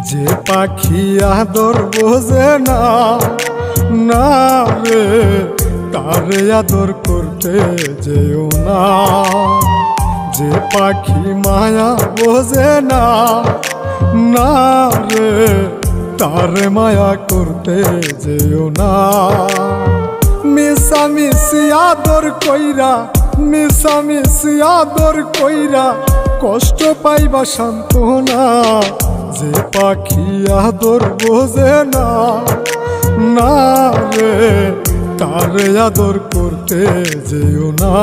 যে পাখি আদর বোঝে না, না রে তারে আদর করতে যেও না। যে পাখি মায়া বোঝে না, না রে তারে মায়া করতে যেও না। মিশামিশি আদর কইরা, মিশামিশি আদর কইরা কষ্ট পাইবা সান্ত্বনা। যে পাখি আদর বোঝে না, না রে তারে আদর করতে যেও না।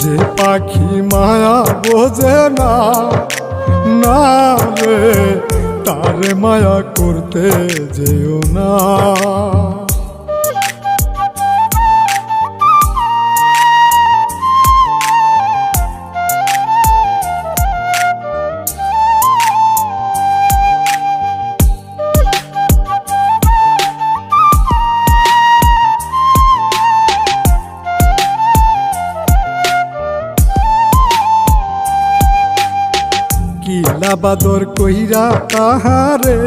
যে পাখি মায়া বোঝে না, না রে তারে মায়া করতে যেও না। কিলা বাদর কইরা তাহারে,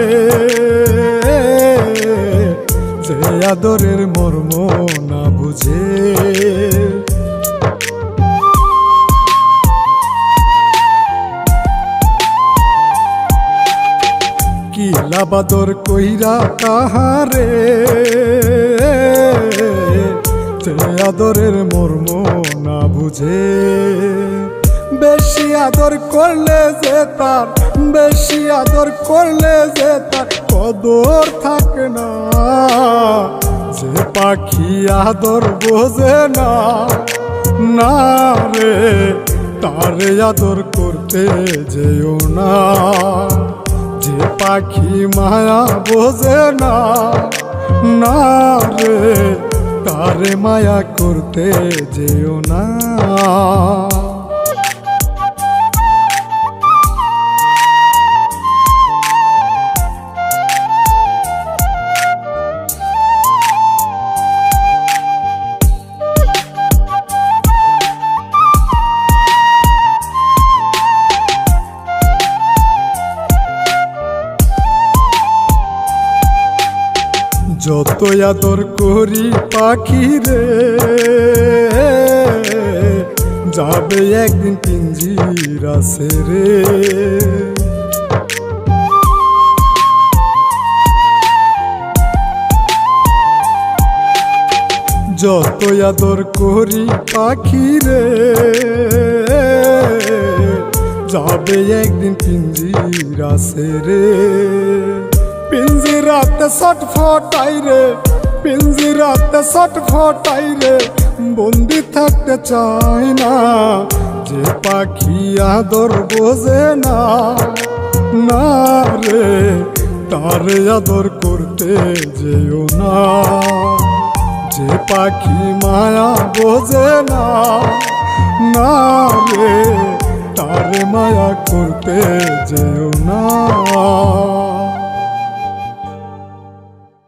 যে আদরের মর্ম না বুঝে। কিলা বাদর কইরা তাহারে, যে আদরের মর্ম না বুঝে। বেশি আদর করলে যে তার, বেশি আদর করলে যে তার কদর থাকে না। যে পাখি আদর বোঝে না, না রে তারে আদর করতে যেও না। যে পাখি মায়া বোঝে না, না রে তারে মায়া করতে যেও না। যত আদর করি পাখি রে, যাবে একদিন পিঞ্জিরা ছেড়ে। যত আদর করি পাখি রে, যাবে একদিন পিঞ্জিরা ছেড়ে। পিঞ্জিরাতে ছটফটাই রে, পিঞ্জিরাতে ছটফটাই রে, বন্দি থাকতে চায় না। যে পাখি আদর বোঝে না, না রে তারে আদর করতে যেও না। যে পাখি মায়া বোঝে না, না রে তারে মায়া করতে যেও না।